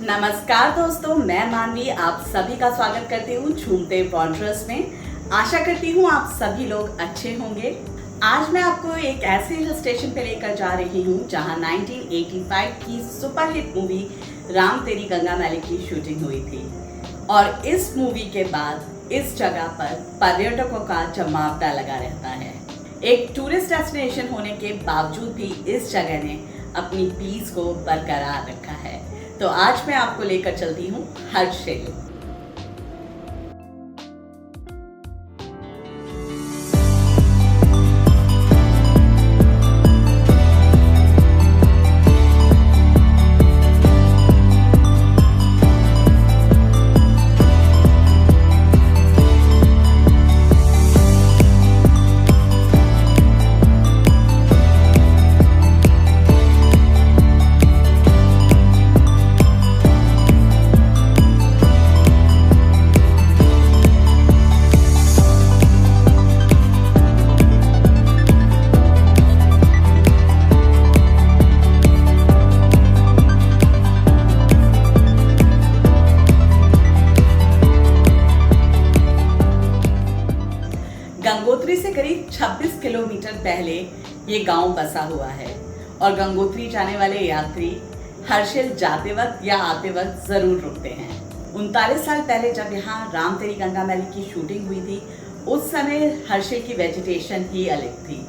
नमस्कार दोस्तों, मैं मानवी आप सभी का स्वागत करती हूँ झूमते वॉन्डरर्स में। आशा करती हूँ आप सभी लोग अच्छे होंगे। आज मैं आपको एक ऐसे हिल स्टेशन पे लेकर जा रही हूँ जहाँ 1985 की सुपरहिट मूवी राम तेरी गंगा मैली की शूटिंग हुई थी। और इस मूवी के बाद इस जगह पर पर्यटकों का जमावड़ा लगा रहता है। एक टूरिस्ट डेस्टिनेशन होने के बावजूद भी इस जगह ने अपनी पीस को बरकरार रखा है। तो आज मैं आपको लेकर चलती हूँ हर्षिल। गंगोत्री से करीब 26 किलोमीटर पहले ये गांव बसा हुआ है और गंगोत्री जाने वाले यात्री हर्षिल जाते वक्त या आते वक्त जरूर रुकते हैं। 39 साल पहले जब यहाँ राम तेरी गंगा मैली की शूटिंग हुई थी, उस समय हर्षिल की वेजिटेशन ही अलग थी।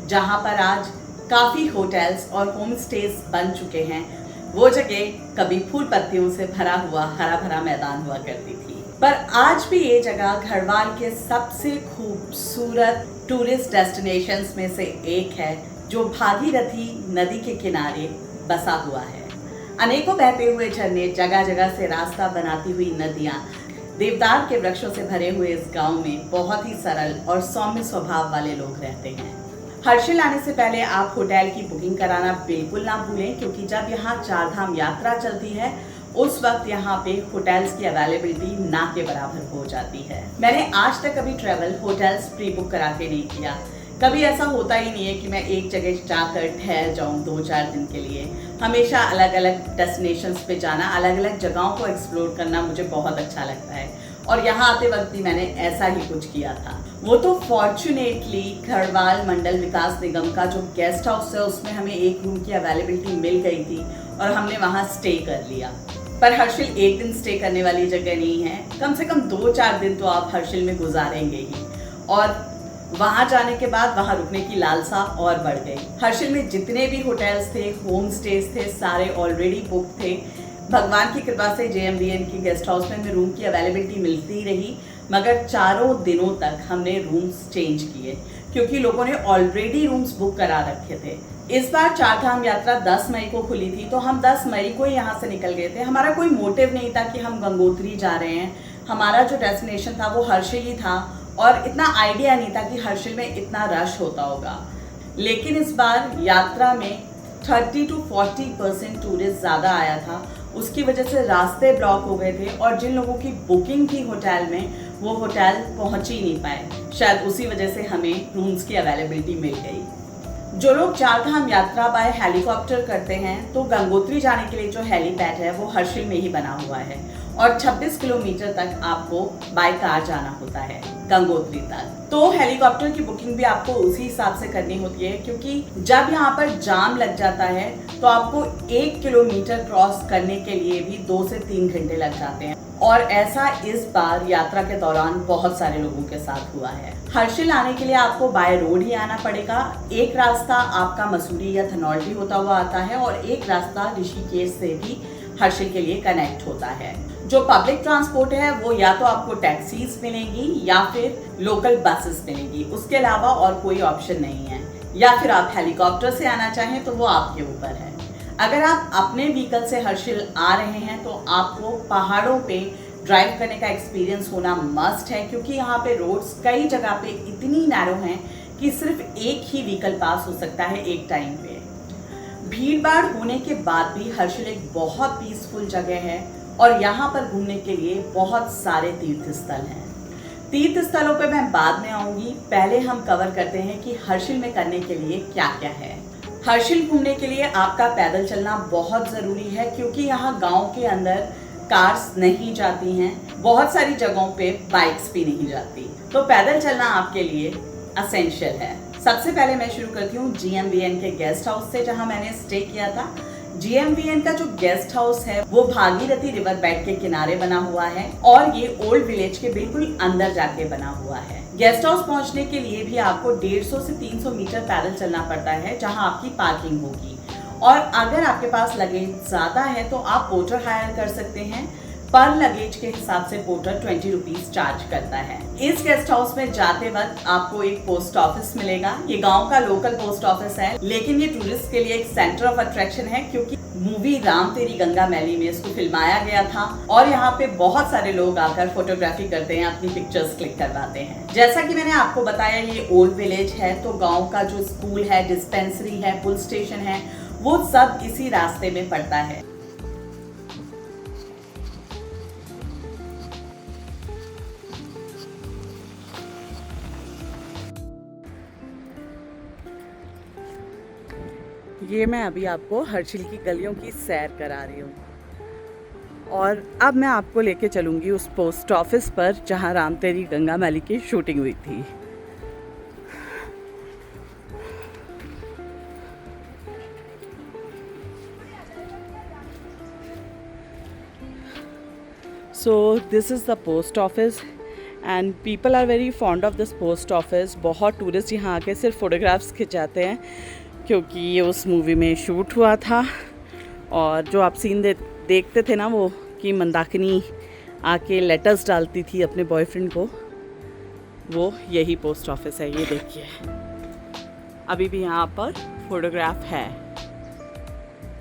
जहाँ पर आज काफी होटल्स और होम स्टेज बन चुके हैं, वो जगह कभी फूल पत्तियों से भरा हुआ हरा भरा मैदान हुआ करती थी। पर आज भी ये जगह गढ़वाल के सबसे खूबसूरत टूरिस्ट डेस्टिनेशंस में से एक है, जो भागीरथी नदी के किनारे बसा हुआ है। अनेकों बहते हुए झरने, जगह जगह से रास्ता बनाती हुई नदियां, देवदार के वृक्षों से भरे हुए इस गांव में बहुत ही सरल और सौम्य स्वभाव वाले लोग रहते हैं। हर्षिल आने से पहले आप होटल की बुकिंग कराना बिल्कुल ना भूलें, क्योंकि जब यहाँ चारधाम यात्रा चलती है उस वक्त यहाँ पे होटल्स की अवेलेबिलिटी ना के बराबर हो जाती है। मैंने आज तक कभी ट्रैवल होटल्स प्री बुक करा के नहीं किया। कभी ऐसा होता ही नहीं है कि मैं एक जगह जाकर ठहर जाऊँ 2-4 दिन के लिए। हमेशा अलग अलग डेस्टिनेशंस पे जाना, अलग अलग जगहों को एक्सप्लोर करना मुझे बहुत अच्छा लगता है। और यहाँ आते वक्त भी मैंने ऐसा ही कुछ किया था। वो तो फॉर्चुनेटली गढ़वाल मंडल विकास निगम का जो गेस्ट हाउस है उसमें हमें एक रूम की अवेलेबिलिटी मिल गई थी और हमने वहाँ स्टे कर लिया। पर हर्षिल एक दिन स्टे करने वाली जगह नहीं है, कम से कम 2-4 दिन तो आप हर्षिल में गुजारेंगे ही। और वहाँ जाने के बाद वहाँ रुकने की लालसा और बढ़ गई। हर्षिल में जितने भी होटल्स थे, होम स्टेज थे, सारे ऑलरेडी बुक थे। भगवान की कृपा से JMVN के गेस्ट हाउस में हमें रूम की अवेलेबिलिटी मिलती रही, मगर 4 दिनों तक हमने रूम्स चेंज किए क्योंकि लोगों ने ऑलरेडी रूम्स बुक करा रखे थे। इस बार चारधाम यात्रा 10 मई को खुली थी, तो हम 10 मई को यहाँ से निकल गए थे। हमारा कोई मोटिव नहीं था कि हम गंगोत्री जा रहे हैं। हमारा जो डेस्टिनेशन था वो हर्षिल ही था और इतना आइडिया नहीं था कि हर्षिल में इतना रश होता होगा। लेकिन इस बार यात्रा में 30 to 40% टूरिस्ट ज़्यादा आया था। उसकी वजह से रास्ते ब्लॉक हो गए थे और जिन लोगों की बुकिंग थी होटल में, वो होटल पहुँच ही नहीं पाए। शायद उसी वजह से हमें रूम्स की अवेलेबिलिटी मिल गई। जो लोग चारधाम यात्रा बाय हेलीकॉप्टर करते हैं, तो गंगोत्री जाने के लिए जो हेलीपैड है वो हर्षिल में ही बना हुआ है और 26 किलोमीटर तक आपको बाय कार जाना होता है गंगोत्री तक। तो हेलीकॉप्टर की बुकिंग भी आपको उसी हिसाब से करनी होती है, क्योंकि जब यहाँ पर जाम लग जाता है तो आपको 1 किलोमीटर क्रॉस करने के लिए भी 2 से 3 घंटे लग जाते हैं। और ऐसा इस बार यात्रा के दौरान बहुत सारे लोगों के साथ हुआ है। हर्षिल आने के लिए आपको बाय रोड ही आना पड़ेगा। एक रास्ता आपका मसूरी या धनौल्टी होता हुआ आता है और एक रास्ता ऋषिकेश से भी हर्षिल के लिए कनेक्ट होता है। जो पब्लिक ट्रांसपोर्ट है वो या तो आपको टैक्सीज मिलेंगी या फिर लोकल बसेस मिलेंगी, उसके अलावा और कोई ऑप्शन नहीं है। या फिर आप हेलीकॉप्टर से आना चाहें तो वो आपके ऊपर है। अगर आप अपने व्हीकल से हर्षिल आ रहे हैं तो आपको पहाड़ों पे ड्राइव करने का एक्सपीरियंस होना मस्ट है, क्योंकि यहाँ पे रोड्स कई जगह पे इतनी नैरो हैं कि सिर्फ एक ही व्हीकल पास हो सकता है एक टाइम पे। भीड़ भाड़ होने के बाद भी हर्षिल एक बहुत पीसफुल जगह है और यहाँ पर घूमने के लिए बहुत सारे तीर्थ स्थल हैं। तीर्थ स्थलों पे मैं बाद में आऊँगी, पहले हम कवर करते हैं कि हर्षिल में करने के लिए क्या क्या है। हर्षिल घूमने के लिए आपका पैदल चलना बहुत ज़रूरी है, क्योंकि यहाँ गांव के अंदर कार्स नहीं जाती हैं, बहुत सारी जगहों पे बाइक्स भी नहीं जाती, तो पैदल चलना आपके लिए असेंशियल है। सबसे पहले मैं शुरू करती हूँ GMVN के गेस्ट हाउस से, जहाँ मैंने स्टे किया था। GMVN का जो गेस्ट हाउस है वो भागीरथी रिवर बेड के किनारे बना हुआ है और ये ओल्ड विलेज के बिल्कुल अंदर जाके बना हुआ है। गेस्ट हाउस पहुंचने के लिए भी आपको 150 से 300 मीटर पैदल चलना पड़ता है, जहां आपकी पार्किंग होगी। और अगर आपके पास लगेज ज्यादा है तो आप पोर्टर हायर कर सकते हैं। पर लगेज के हिसाब से पोर्टर 20 रुपीज चार्ज करता है। इस गेस्ट हाउस में जाते वक्त आपको एक पोस्ट ऑफिस मिलेगा। ये गांव का लोकल पोस्ट ऑफिस है, लेकिन ये टूरिस्ट के लिए एक सेंटर ऑफ अट्रैक्शन है, क्योंकि मूवी राम तेरी गंगा मैली में इसको फिल्माया गया था और यहाँ पे बहुत सारे लोग आकर फोटोग्राफी करते हैं, अपनी पिक्चर्स क्लिक करवाते हैं। जैसा कि मैंने आपको बताया, ये ओल्ड विलेज है, तो गाँव का जो स्कूल है, डिस्पेंसरी है, पुलिस स्टेशन है, वो सब इसी रास्ते में पड़ता है। ये मैं अभी आपको हर्षिल की गलियों की सैर करा रही हूँ और अब मैं आपको लेके चलूँगी उस पोस्ट ऑफिस पर जहाँ राम तेरी गंगा मैली की शूटिंग हुई थी। So this is the post office and people are very fond of this post office। बहुत टूरिस्ट यहाँ आके सिर्फ फोटोग्राफ्स खिंचाते हैं, क्योंकि ये उस मूवी में शूट हुआ था। और जो आप सीन देखते थे ना, वो कि मंदाकिनी आके लेटर्स डालती थी अपने बॉयफ्रेंड को, वो यही पोस्ट ऑफिस है। ये देखिए, अभी भी यहाँ पर फोटोग्राफ है,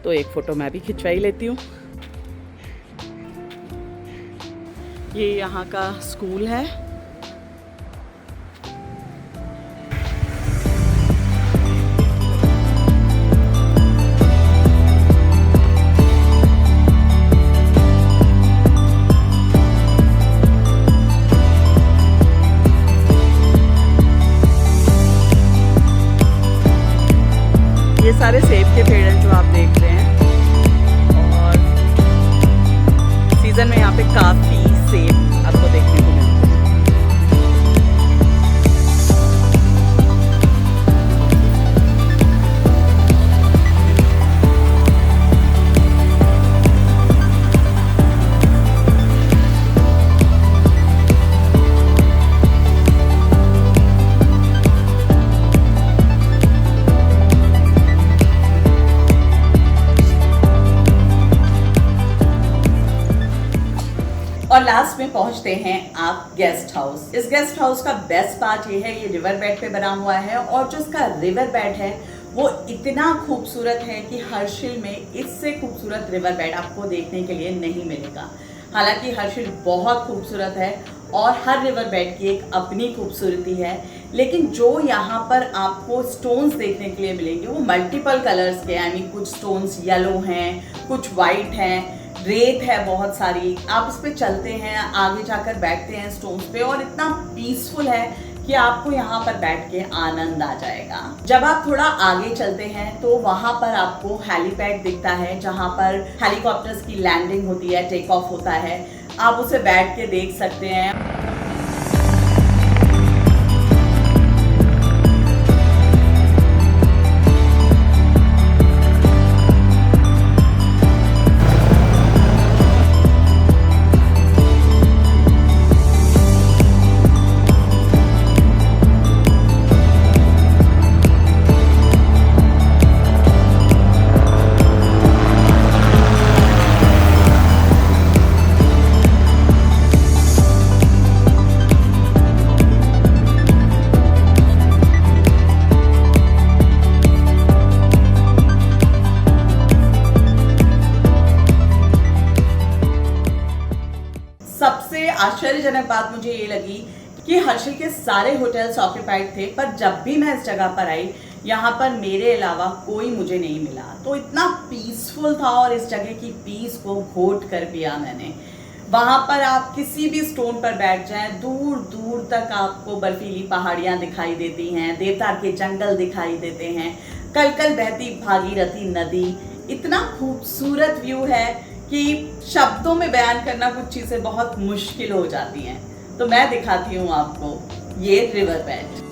तो एक फ़ोटो मैं भी खिंचवा ही लेती हूँ। ये यहाँ का स्कूल है। ये सारे सेब के पेड़ हैं जो आप देख रहे हैं, और सीजन में यहाँ पे काफ़ी सेब आपको देखने को मिलते हैं। और लास्ट में पहुंचते हैं आप गेस्ट हाउस। इस गेस्ट हाउस का बेस्ट पार्ट ये है, ये रिवर बेड पे बना हुआ है, और जो इसका रिवर बेड है वो इतना खूबसूरत है कि हर्षिल में इससे खूबसूरत रिवर बेड आपको देखने के लिए नहीं मिलेगा। हालांकि हर्षिल बहुत खूबसूरत है और हर रिवर बेड की एक अपनी खूबसूरती है, लेकिन जो यहाँ पर आपको स्टोन्स देखने के लिए मिलेंगे वो मल्टीपल कलर्स के, आई मीन कुछ स्टोन्स येलो हैं, कुछ वाइट हैं, रेत है बहुत सारी। आप इस पे चलते हैं, आगे जाकर बैठते हैं स्टोन्स पे, और इतना पीसफुल है कि आपको यहाँ पर बैठ के आनंद आ जाएगा। जब आप थोड़ा आगे चलते हैं तो वहाँ पर आपको हेलीपैड दिखता है, जहाँ पर हेलीकॉप्टर्स की लैंडिंग होती है, टेक ऑफ होता है। आप उसे बैठ के देख सकते हैं। आश्चर्यजनक बात मुझे ये लगी कि हर्षिल के सारे होटल्स ऑक्यूपाइड थे, पर जब भी मैं इस जगह पर आई, यहाँ पर मेरे अलावा कोई मुझे नहीं मिला। तो इतना पीसफुल था और इस जगह की पीस को घोट कर पिया मैंने। वहाँ पर आप किसी भी स्टोन पर बैठ जाएं, दूर दूर तक आपको बर्फीली पहाड़ियाँ दिखाई देती हैं, देवदार के जंगल दिखाई देते हैं, कल कल बहती भागीरथी नदी, इतना खूबसूरत व्यू है कि शब्दों में बयान करना कुछ चीजें बहुत मुश्किल हो जाती हैं। तो मैं दिखाती हूँ आपको ये रिवर बेड।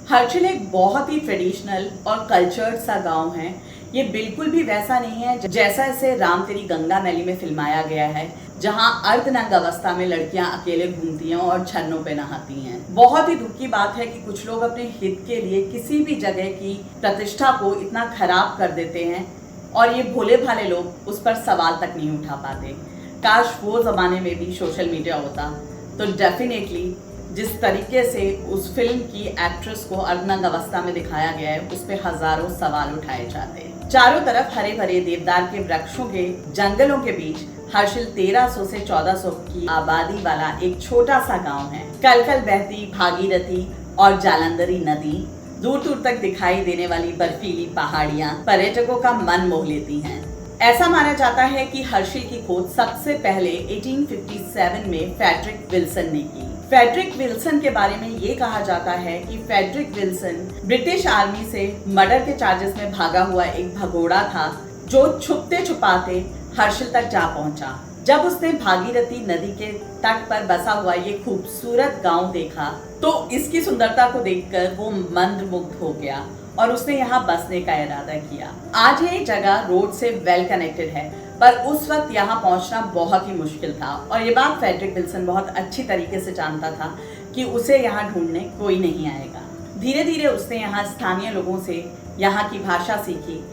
हर्षिल एक बहुत ही ट्रेडिशनल और कल्चर्ड सा गांव है। ये बिल्कुल भी वैसा नहीं है जैसा इसे राम तेरी गंगा मैली में फिल्माया गया है, जहां अर्धनग्न अवस्था में लड़कियां अकेले घूमती हैं और झरनों पे नहाती हैं। बहुत ही दुख की बात है कि कुछ लोग अपने हित के लिए किसी भी जगह की प्रतिष्ठा को इतना खराब कर देते हैं और ये भोले भाले लोग उस पर सवाल तक नहीं उठा पाते। काश वो जमाने में भी सोशल मीडिया होता तो डेफिनेटली जिस तरीके से उस फिल्म की एक्ट्रेस को अर्धनग्न अवस्था में दिखाया गया है, उस पे हजारों सवाल उठाए जाते हैं। चारों तरफ हरे भरे देवदार के वृक्षों के जंगलों के बीच हर्षिल 1300 से 1400 की आबादी वाला एक छोटा सा गांव है। कल कल बहती भागीरथी और जालंधरी नदी, दूर दूर तक दिखाई देने वाली बर्फीली पहाड़ियां पर्यटकों का मन मोह लेती हैं। ऐसा माना जाता है कि हर्षिल की खोज सबसे पहले 1857 में फ्रेडरिक विल्सन ने की। फ्रेडरिक विल्सन के बारे में ये कहा जाता है कि फ्रेडरिक विल्सन ब्रिटिश आर्मी से मर्डर के चार्जेस में भागा हुआ एक भगोड़ा था, जो छुपते छुपाते हर्षिल तक जा पहुंचा। जब उसने भागीरथी नदी के तट पर बसा हुआ ये खूबसूरत गांव देखा तो इसकी सुंदरता को देखकर वो मंत्रमुग्ध हो गया और उसने यहाँ बसने का इरादा किया। आज ये जगह रोड से वेल कनेक्टेड है, पर उस वक्त यहाँ पहुँचना बहुत ही मुश्किल था और ये बात फ्रेडरिक विल्सन बहुत अच्छी तरीके से जानता था कि उसे यहाँ ढूंढने कोई नहीं आएगा। धीरे धीरे उसने यहाँ स्थानीय लोगों से यहाँ की भाषा सीखी,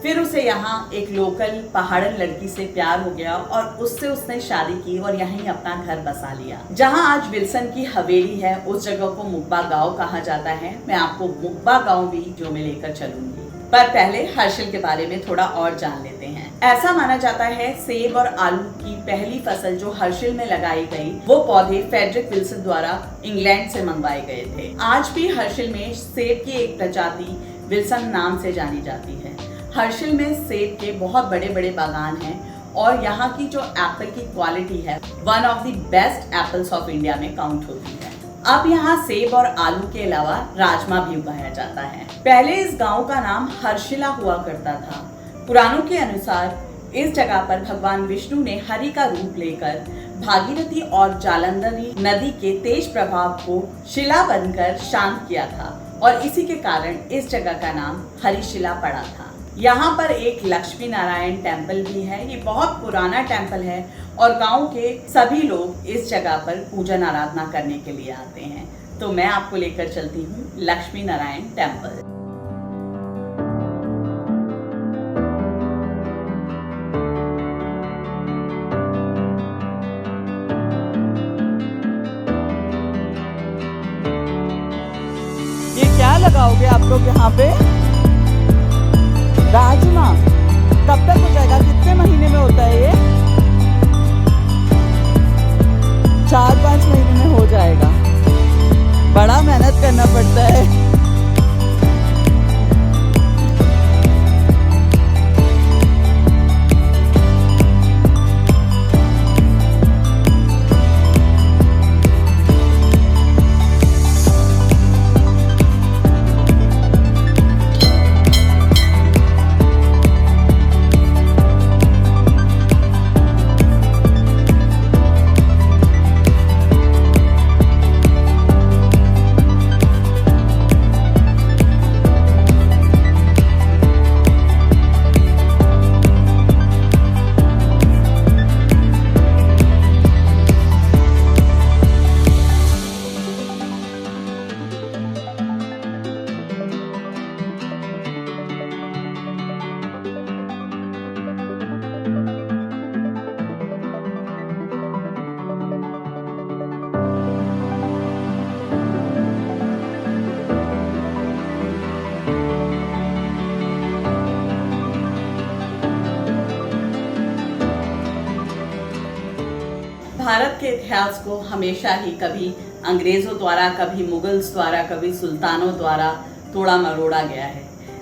फिर उसे यहाँ एक लोकल पहाड़न लड़की से प्यार हो गया और उससे उसने शादी की और यहीं अपना घर बसा लिया। जहाँ आज विल्सन की हवेली है, उस जगह को मुब्बा गांव कहा जाता है। मैं आपको मुब्बा गांव भी जो मैं लेकर चलूंगी, पर पहले हर्षिल के बारे में थोड़ा और जान लेते हैं। ऐसा माना जाता है सेब और आलू की पहली फसल जो हर्षिल में लगाई गई, वो पौधे फ्रेडरिक विल्सन द्वारा इंग्लैंड से मंगवाए गए थे। आज भी हर्षिल में सेब की एक प्रजाति विल्सन नाम से जानी जाती है। हर्षिल में सेब के बहुत बड़े बड़े बागान हैं और यहाँ की जो एप्पल की क्वालिटी है, one of the best apples of India में काउंट होती है। अब यहाँ सेब और आलू के अलावा राजमा भी उगाया जाता है। पहले इस गांव का नाम हर्षिला हुआ करता था। पुराणों के अनुसार इस जगह पर भगवान विष्णु ने हरि का रूप लेकर भागीरथी और जालंधरी नदी के तेज प्रभाव को शिला बनकर शांत किया था और इसी के कारण इस जगह का नाम हरिशिला पड़ा था। यहाँ पर एक लक्ष्मी नारायण टेम्पल भी है। ये बहुत पुराना टेम्पल है और गांव के सभी लोग इस जगह पर पूजन आराधना करने के लिए आते हैं। तो मैं आपको लेकर चलती हूँ लक्ष्मी नारायण टेम्पल। ये क्या लगाओगे आप लोग यहाँ पे? राजमा कब तक हो जाएगा? कितने महीने में होता है ये? 4-5 महीने में हो जाएगा। बड़ा मेहनत करना पड़ता है। भारत के इतिहास को हमेशा ही कभी अंग्रेजों द्वारा, कभी मुगल्स द्वारा, कभी सुल्तानों द्वारा तोड़ा मरोड़ा गया है।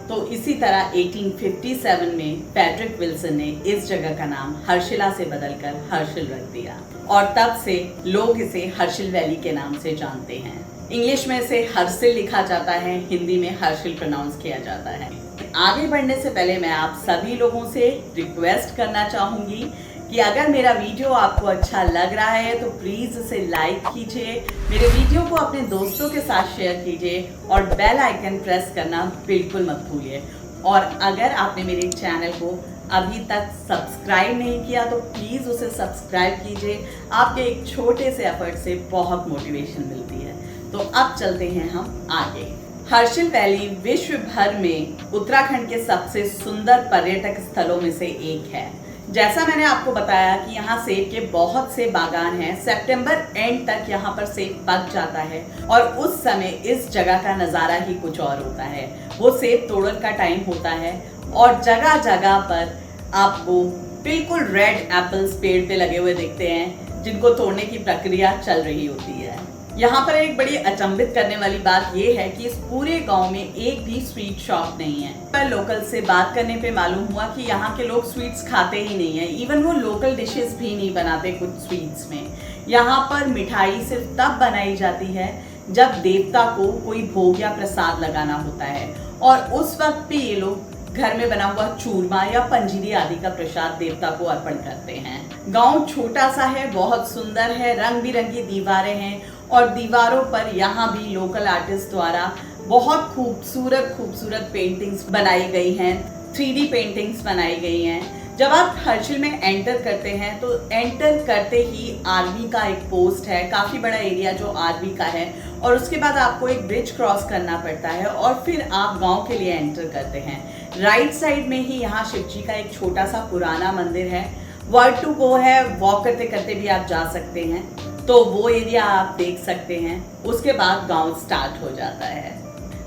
तो इसी तरह 1857 में पैट्रिक विल्सन ने इस जगह का नाम हर्षिला से बदलकर हर्षिल रख दिया और तब से लोग इसे हर्षिल वैली के नाम से जानते हैं। इंग्लिश में इसे हर्षिल लिखा जाता है, हिंदी में हर्षिल प्रोनाउंस किया जाता है। आगे बढ़ने से पहले मैं आप सभी लोगों से रिक्वेस्ट करना चाहूंगी कि अगर मेरा वीडियो आपको अच्छा लग रहा है तो प्लीज़ इसे लाइक कीजिए, मेरे वीडियो को अपने दोस्तों के साथ शेयर कीजिए और बेल आइकन प्रेस करना बिल्कुल मत भूलिए। और अगर आपने मेरे चैनल को अभी तक सब्सक्राइब नहीं किया तो प्लीज़ उसे सब्सक्राइब कीजिए। आपके एक छोटे से एफर्ट से बहुत मोटिवेशन मिलती है। तो अब चलते हैं हम आगे। हर्षिल वैली विश्व भर में उत्तराखंड के सबसे सुंदर पर्यटक स्थलों में से एक है। जैसा मैंने आपको बताया कि यहाँ सेब के बहुत से बागान हैं। सितंबर एंड तक यहाँ पर सेब पक जाता है और उस समय इस जगह का नज़ारा ही कुछ और होता है। वो सेब तोड़न का टाइम होता है और जगह जगह पर आपको बिल्कुल रेड एप्पल्स पेड़ पे लगे हुए दिखते हैं, जिनको तोड़ने की प्रक्रिया चल रही होती है। यहाँ पर एक बड़ी अचंभित करने वाली बात यह है कि इस पूरे गांव में एक भी स्वीट शॉप नहीं है। पर लोकल से बात करने पे मालूम हुआ कि यहाँ के लोग स्वीट्स खाते ही नहीं है। इवन वो लोकल डिशेस भी नहीं बनाते कुछ स्वीट्स में। यहाँ पर मिठाई सिर्फ तब बनाई जाती है जब देवता को कोई भोग या प्रसाद लगाना होता है और उस वक्त भी ये लोग घर में बना हुआ चूरमा या पंजीरी आदि का प्रसाद देवता को अर्पण करते हैं। गांव छोटा सा है, बहुत सुंदर है, रंग बिरंगी दीवारें हैं और दीवारों पर यहाँ भी लोकल आर्टिस्ट द्वारा बहुत खूबसूरत खूबसूरत पेंटिंग्स बनाई गई हैं, 3D पेंटिंग्स बनाई गई हैं। जब आप हर्षिल में एंटर करते हैं तो एंटर करते ही आर्मी का एक पोस्ट है, काफ़ी बड़ा एरिया जो आर्मी का है, और उसके बाद आपको एक ब्रिज क्रॉस करना पड़ता है और फिर आप गांव के लिए एंटर करते हैं। राइट साइड में ही यहाँ शिव जी का एक छोटा सा पुराना मंदिर है। वर्ड टू गो है, वॉक करते करते भी आप जा सकते हैं, तो वो एरिया आप देख सकते हैं। उसके बाद गांव स्टार्ट हो जाता है।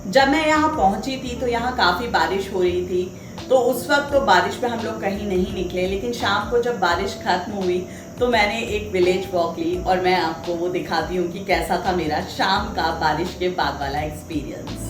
जब मैं यहाँ पहुँची थी तो यहाँ काफ़ी बारिश हो रही थी, तो उस वक्त तो बारिश में हम लोग कहीं नहीं निकले, लेकिन शाम को जब बारिश खत्म हुई तो मैंने एक विलेज वॉक ली और मैं आपको वो दिखाती हूँ कि कैसा था मेरा शाम का बारिश के बाद वाला एक्सपीरियंस।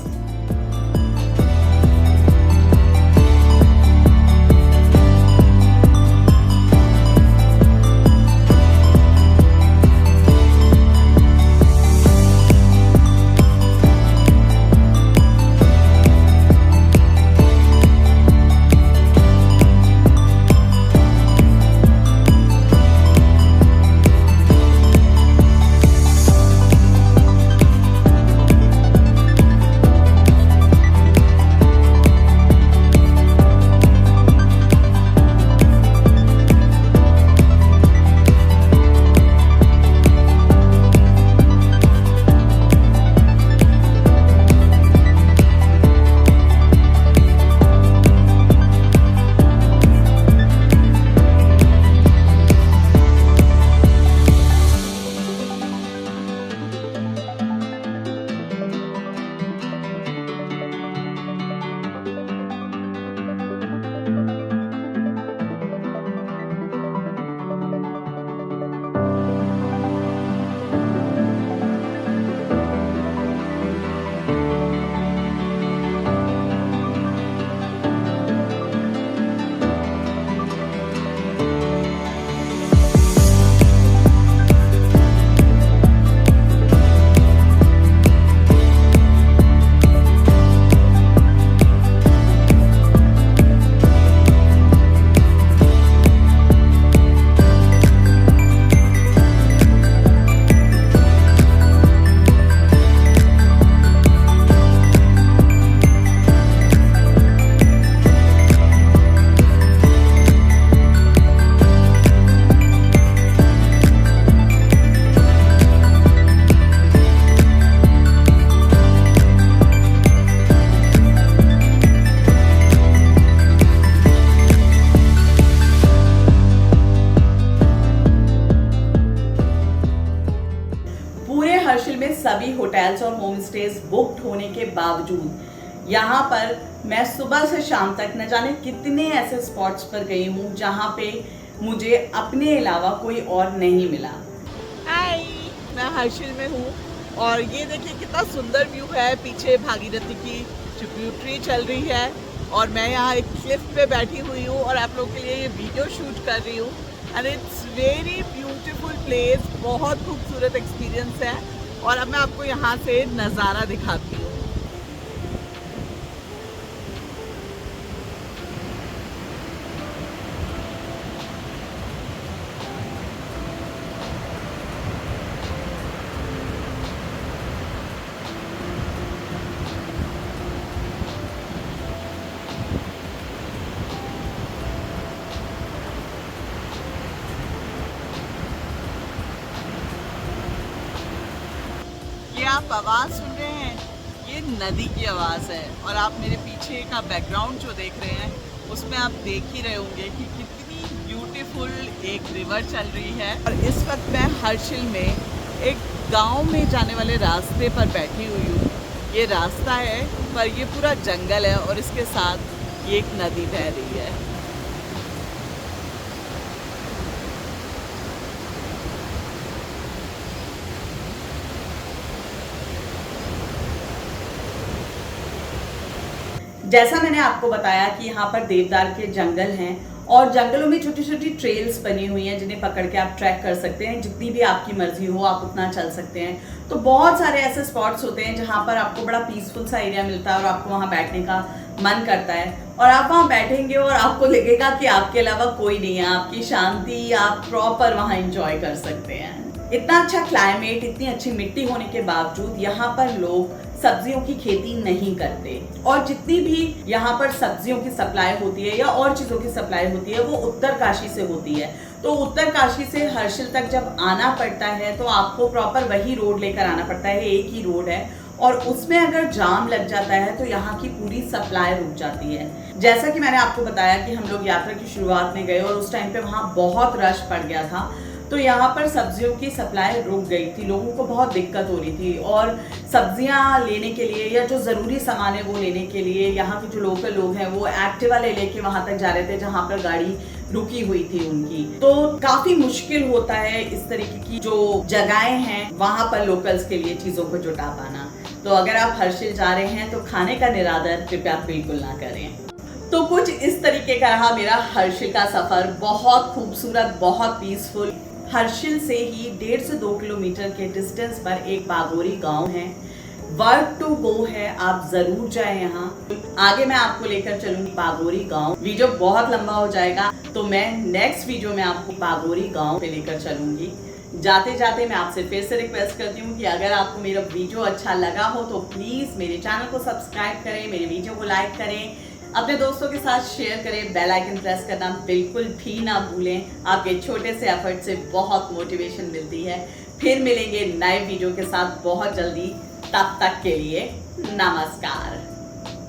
सभी होटल्स और होम स्टेज बुक्ड होने के बावजूद यहाँ पर मैं सुबह से शाम तक न जाने कितने ऐसे स्पॉट्स पर गई हूँ जहाँ पे मुझे अपने अलावा कोई और नहीं मिला। मैं हर्षिल में हूँ और ये देखिए कितना सुंदर व्यू है। पीछे भागीरथी की ट्रिब्यूटरी चल रही है और मैं यहाँ एक क्लिफ पे बैठी हुई हूँ और आप लोगों के लिए ये वीडियो शूट कर रही हूँ। And it's very beautiful place, बहुत खूबसूरत एक्सपीरियंस है। और अब मैं आपको यहाँ से नज़ारा दिखाती हूँ। ये आप आवाज़ सुन रहे हैं, ये नदी की आवाज़ है। और आप मेरे पीछे का बैकग्राउंड जो देख रहे हैं उसमें आप देख ही रहे होंगे कि कितनी ब्यूटीफुल एक रिवर चल रही है। और इस वक्त मैं हर्षिल में एक गांव में जाने वाले रास्ते पर बैठी हुई हूँ। ये रास्ता है पर ये पूरा जंगल है और इसके साथ ये एक नदी बह रही है। जैसा मैंने आपको बताया कि यहाँ पर देवदार के जंगल हैं और जंगलों में छोटी छोटी ट्रेल्स बनी हुई हैं जिन्हें पकड़ के आप ट्रैक कर सकते हैं। जितनी भी आपकी मर्जी हो आप उतना चल सकते हैं। तो बहुत सारे ऐसे स्पॉट्स होते हैं जहाँ पर आपको बड़ा पीसफुल सा एरिया मिलता है और आपको वहाँ बैठने का मन करता है और आप वहाँ बैठेंगे और आपको लगेगा कि आपके अलावा कोई नहीं है। आपकी शांति आप प्रॉपर वहाँ एंजॉय कर सकते हैं। इतना अच्छा क्लाइमेट, इतनी अच्छी मिट्टी होने के बावजूद यहाँ पर लोग सब्जियों की खेती नहीं करते और जितनी भी यहाँ पर सब्जियों की सप्लाई होती है या और चीज़ों की सप्लाई होती है वो उत्तरकाशी से होती है। तो उत्तरकाशी से हर्षिल तक जब आना पड़ता है तो आपको प्रॉपर वही रोड लेकर आना पड़ता है। एक ही रोड है और उसमें अगर जाम लग जाता है तो यहाँ की पूरी सप्लाई रुक जाती है। जैसा कि मैंने आपको बताया कि हम लोग यात्रा की शुरुआत में गए और उस टाइम पे वहाँ बहुत रश पड़ गया था तो यहाँ पर सब्जियों की सप्लाई रुक गई थी। लोगों को बहुत दिक्कत हो रही थी और सब्जियाँ लेने के लिए या जो ज़रूरी सामान है वो लेने के लिए यहाँ के जो लोकल लोग हैं वो एक्टिवा ले लेके वहाँ तक जा रहे थे जहाँ पर गाड़ी रुकी हुई थी उनकी। तो काफ़ी मुश्किल होता है इस तरीके की जो जगहें हैं वहाँ पर लोकल्स के लिए चीज़ों को जुटा पाना। तो अगर आप हर्षिल जा रहे हैं तो खाने का निरादर कृपया बिल्कुल ना करें। तो कुछ इस तरीके का रहा मेरा हर्षिल का सफ़र। बहुत खूबसूरत, बहुत पीसफुल। हर्षिल से ही 1.5 से 2 किलोमीटर के डिस्टेंस पर एक बागोरी गांव है। वर्क टू गो है, आप जरूर जाएं यहाँ। आगे मैं आपको लेकर चलूंगी बागोरी गांव। वीडियो बहुत लंबा हो जाएगा तो मैं नेक्स्ट वीडियो में आपको बागोरी गांव पे लेकर चलूंगी। जाते जाते मैं आपसे फिर से रिक्वेस्ट करती हूँ कि अगर आपको मेरा वीडियो अच्छा लगा हो तो प्लीज़ मेरे चैनल को सब्सक्राइब करें, मेरे वीडियो को लाइक करें, अपने दोस्तों के साथ शेयर करें, बेल आइकन प्रेस करना बिल्कुल भी ना भूलें। आपके छोटे से एफर्ट से बहुत मोटिवेशन मिलती है। फिर मिलेंगे नए वीडियो के साथ बहुत जल्दी। तब तक के लिए नमस्कार।